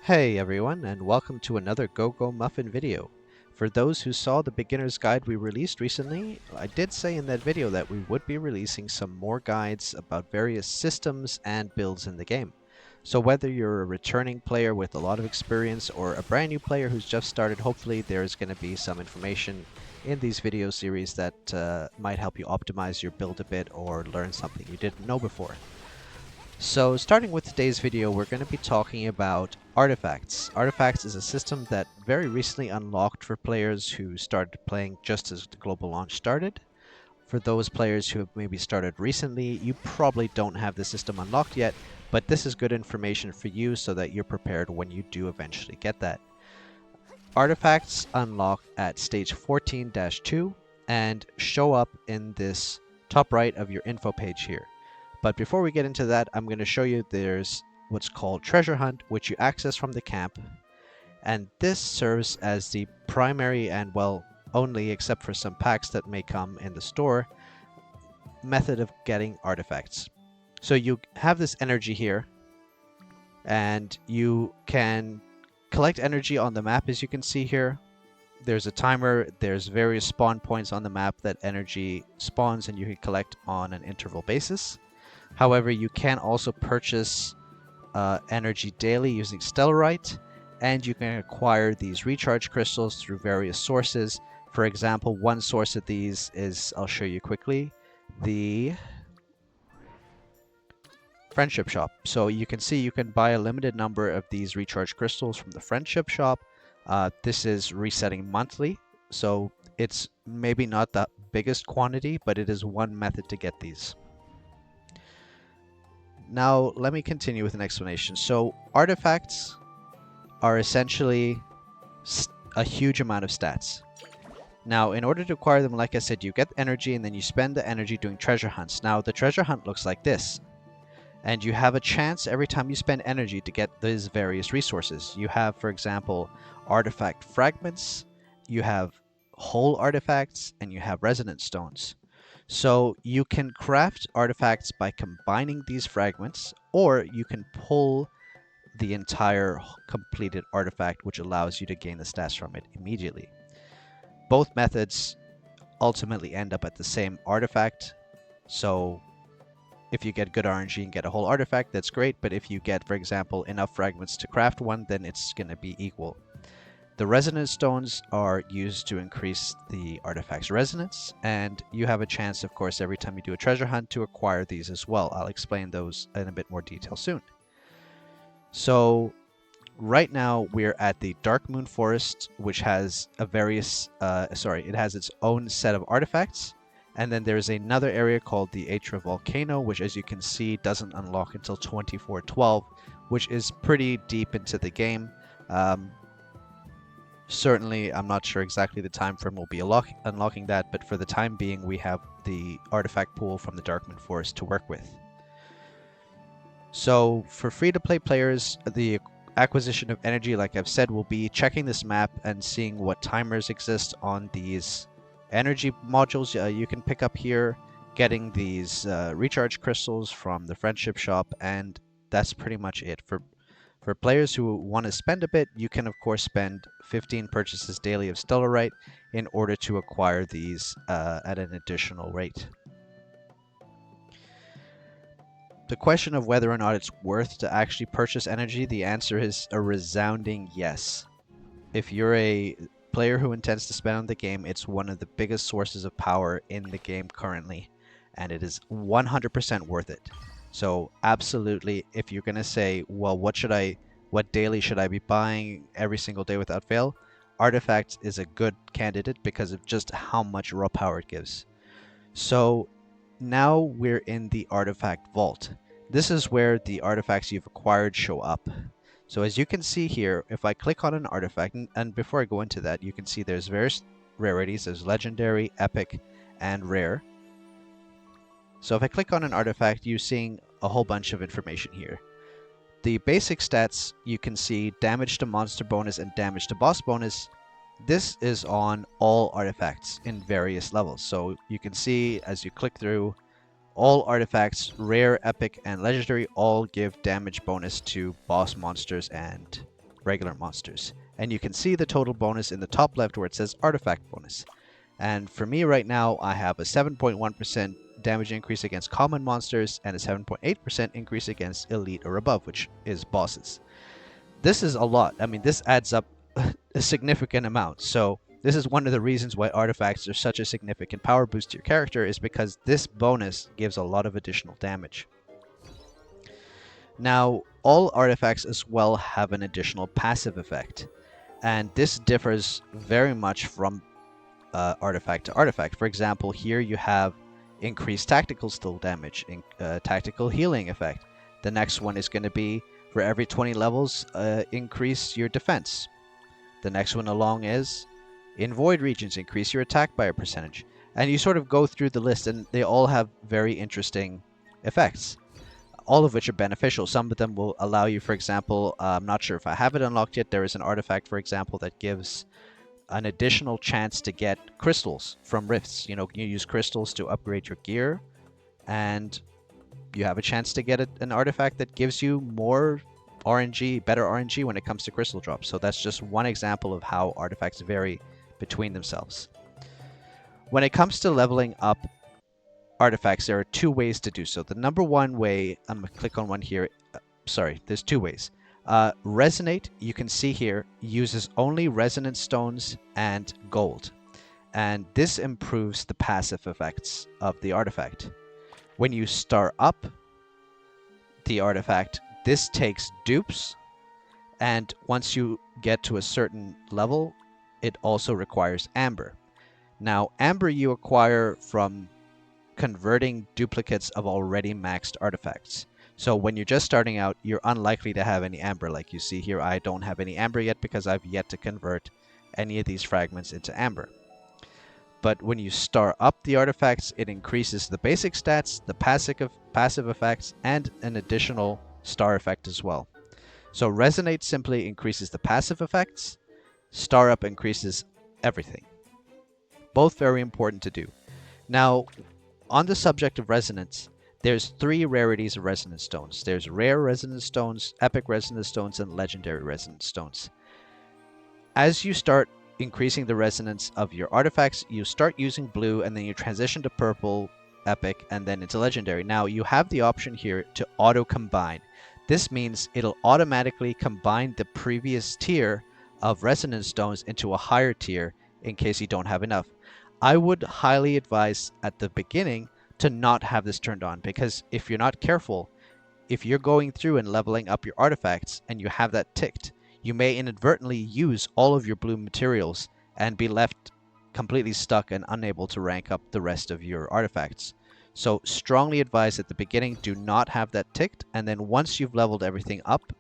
Hey everyone, and welcome to another Go Go Muffin video. For those who saw the beginner's guide we released recently, I did say in that video that we would be releasing some more guides about various systems and builds in the game. So whether you're a returning player with a lot of experience or a brand new player who's just started, hopefully there's going to be some information in these video series that might help you optimize your build a bit or learn something you didn't know before. So starting with today's video, we're going to be talking about artifacts. Artifacts is a system that very recently unlocked for players who started playing just as the global launch started. For those players who have maybe started recently, you probably don't have the system unlocked yet, but this is good information for you so that you're prepared when you do eventually get that. Artifacts unlock at stage 14-2 and show up in this top right of your info page here. But before we get into that, I'm going to show you there's what's called Treasure Hunt, which you access from the camp. And this serves as the primary and, well, only except for some packs that may come in the store, method of getting artifacts. So you have this energy here, and you can collect energy on the map, as you can see here. There's a timer, there's various spawn points on the map that energy spawns and you can collect on an interval basis. However, you can also purchase energy daily using Stellarite, and you can acquire these recharge crystals through various sources. For example, one source of these is, I'll show you quickly, the Friendship Shop. So you can see you can buy a limited number of these recharge crystals from the Friendship Shop. This is resetting monthly, so it's maybe not the biggest quantity, but it is one method to get these. Now, let me continue with an explanation. So, artifacts are essentially a huge amount of stats. Now, in order to acquire them, like I said, you get energy and then you spend the energy doing treasure hunts. Now, the treasure hunt looks like this. And you have a chance every time you spend energy to get these various resources. You have, for example, artifact fragments, you have whole artifacts, and you have resonance stones. So you can craft artifacts by combining these fragments, or you can pull the entire completed artifact, which allows you to gain the stats from it immediately. Both methods ultimately end up at the same artifact. So if you get good RNG and get a whole artifact, that's great. But if you get, for example, enough fragments to craft one, then it's going to be equal. The resonance stones are used to increase the artifact's resonance, and you have a chance, of course, every time you do a treasure hunt to acquire these as well. I'll explain those in a bit more detail soon. So right now we're at the Dark Moon Forest, which has it has its own set of artifacts. And then there's another area called the Atra Volcano, which, as you can see, doesn't unlock until 2412, which is pretty deep into the game. Certainly, I'm not sure exactly the time frame we'll be unlocking that, but for the time being, we have the artifact pool from the Darkmoon Forest to work with. So, for free-to-play players, the acquisition of energy, like I've said, will be checking this map and seeing what timers exist on these energy modules you can pick up here, getting these recharge crystals from the Friendship Shop, and that's pretty much it. For players who want to spend a bit, you can of course spend 15 purchases daily of Stellarite in order to acquire these at an additional rate. The question of whether or not it's worth to actually purchase energy, the answer is a resounding yes. If you're a player who intends to spend on the game, it's one of the biggest sources of power in the game currently, and it is 100% worth it. So absolutely, if you're going to say, well, what daily should I be buying every single day without fail? Artifacts is a good candidate because of just how much raw power it gives. So now we're in the artifact vault. This is where the artifacts you've acquired show up. So as you can see here, if I click on an artifact, and before I go into that, you can see there's various rarities. There's legendary, epic, and rare. So if I click on an artifact, you're seeing a whole bunch of information here. The basic stats, you can see damage to monster bonus and damage to boss bonus. This is on all artifacts in various levels. So you can see as you click through, all artifacts, rare, epic, and legendary, all give damage bonus to boss monsters and regular monsters. And you can see the total bonus in the top left where it says artifact bonus. And for me right now, I have a 7.1% damage increase against common monsters and a 7.8% increase against elite or above, which is bosses. This is a lot. I mean, this adds up a significant amount. So this is one of the reasons why artifacts are such a significant power boost to your character, is because this bonus gives a lot of additional damage. Now, all artifacts as well have an additional passive effect, and this differs very much from artifact to artifact. For example, here you have increased tactical skill damage, tactical healing effect. The next one is going to be for every 20 levels, increase your defense. The next one along is in void regions, increase your attack by a percentage. And you sort of go through the list, and they all have very interesting effects, all of which are beneficial. Some of them will allow you, for example, I'm not sure if I have it unlocked yet, there is an artifact, for example, that gives an additional chance to get crystals from rifts. You know, you use crystals to upgrade your gear, and you have a chance to get an artifact that gives you more RNG, better RNG when it comes to crystal drops. So that's just one example of how artifacts vary between themselves. When it comes to leveling up artifacts, there are two ways to do so. The number one way, I'm going to click on one here. Sorry, there's two ways. Resonate, you can see here, uses only resonance stones and gold. And this improves the passive effects of the artifact. When you star up the artifact, this takes dupes, and once you get to a certain level, it also requires amber. Now, amber you acquire from converting duplicates of already maxed artifacts. So when you're just starting out, you're unlikely to have any amber. Like you see here, I don't have any amber yet because I've yet to convert any of these fragments into amber. But when you star up the artifacts, it increases the basic stats, the passive effects, and an additional star effect as well. So Resonate simply increases the passive effects, Star Up increases everything. Both very important to do. Now, on the subject of resonance, there's three rarities of resonance stones. There's rare resonance stones, epic resonance stones, and legendary resonance stones. As you start increasing the resonance of your artifacts, you start using blue, and then you transition to purple, epic, and then into legendary. Now, you have the option here to auto-combine. This means it'll automatically combine the previous tier of resonance stones into a higher tier in case you don't have enough. I would highly advise at the beginning to not have this turned on, because if you're not careful, if you're going through and leveling up your artifacts and you have that ticked, you may inadvertently use all of your blue materials and be left completely stuck and unable to rank up the rest of your artifacts. So strongly advise at the beginning, do not have that ticked, and then once you've leveled everything up,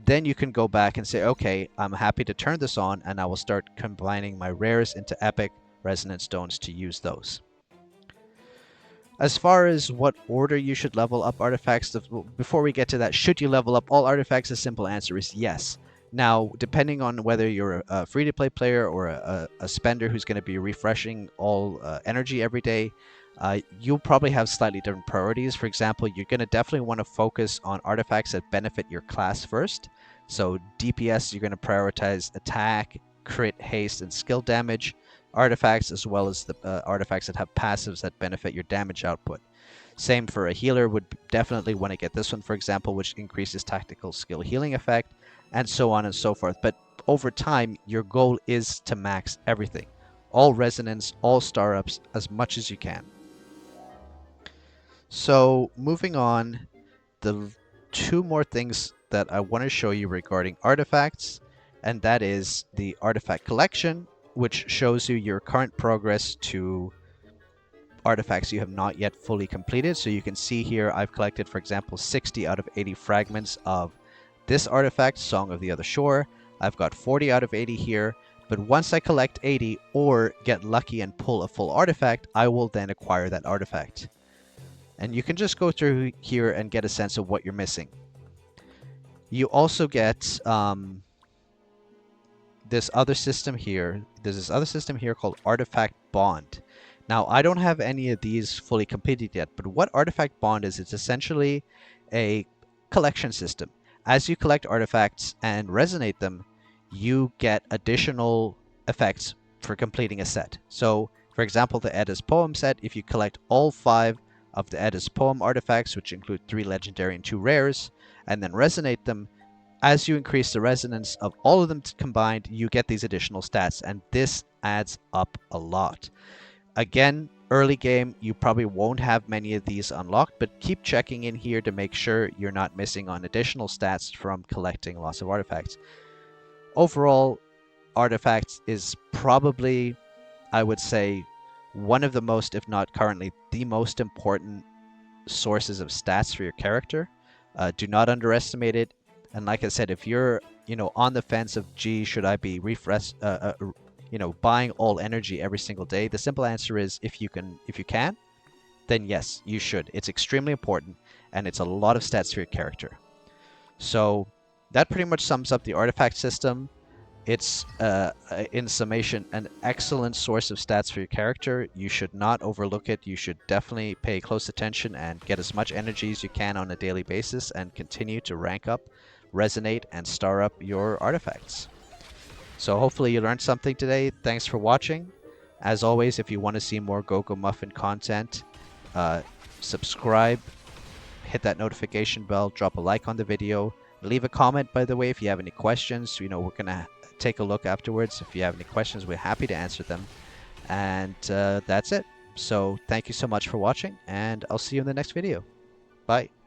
then you can go back and say, okay, I'm happy to turn this on, and I will start combining my rares into epic resonance stones to use those. As far as what order you should level up artifacts, before we get to that, should you level up all artifacts? The simple answer is yes. Now, depending on whether you're a free-to-play player or a spender who's going to be refreshing all energy every day, you'll probably have slightly different priorities. For example, you're going to definitely want to focus on artifacts that benefit your class first. So DPS, you're going to prioritize attack, crit, haste, and skill damage artifacts, as well as the artifacts that have passives that benefit your damage output. Same for a healer, would definitely want to get this one, for example, which increases tactical skill healing effect, and so on and so forth. But over time, your goal is to max everything. All resonance, all star ups, as much as you can. So moving on, the two more things that I want to show you regarding artifacts, and that is the artifact collection, which shows you your current progress to artifacts you have not yet fully completed. So you can see here I've collected, for example, 60 out of 80 fragments of this artifact, Song of the Other Shore. I've got 40 out of 80 here, but once I collect 80 or get lucky and pull a full artifact, I will then acquire that artifact. And you can just go through here and get a sense of what you're missing. You also get this other system here. There's this other system here called Artifact Bond. Now, I don't have any of these fully completed yet, but what Artifact Bond is, it's essentially a collection system. as you collect artifacts and resonate them, you get additional effects for completing a set. So, for example, the Edda's Poem set, if you collect all 5 of the Edda's Poem artifacts, which include 3 legendary and 2 rares, and then resonate them, as you increase the resonance of all of them combined, you get these additional stats, and this adds up a lot. Again, early game, you probably won't have many of these unlocked, but keep checking in here to make sure you're not missing on additional stats from collecting lots of artifacts. Overall, artifacts is probably, I would say, one of the most, if not currently, the most important sources of stats for your character. Do not underestimate it. And like I said, if you're, on the fence of, gee, should I be buying all energy every single day? The simple answer is, if you can, then yes, you should. It's extremely important, and it's a lot of stats for your character. So that pretty much sums up the artifact system. It's, in summation, an excellent source of stats for your character. You should not overlook it. You should definitely pay close attention and get as much energy as you can on a daily basis and continue to rank up, resonate, and star up your artifacts. So hopefully you learned something today. Thanks for watching. As always, if you want to see more Go Go Muffin content, subscribe, hit that notification bell, drop a like on the video. Leave a comment, by the way, if you have any questions. We're going to take a look afterwards. If you have any questions, we're happy to answer them. And that's it. So thank you so much for watching, and I'll see you in the next video. Bye.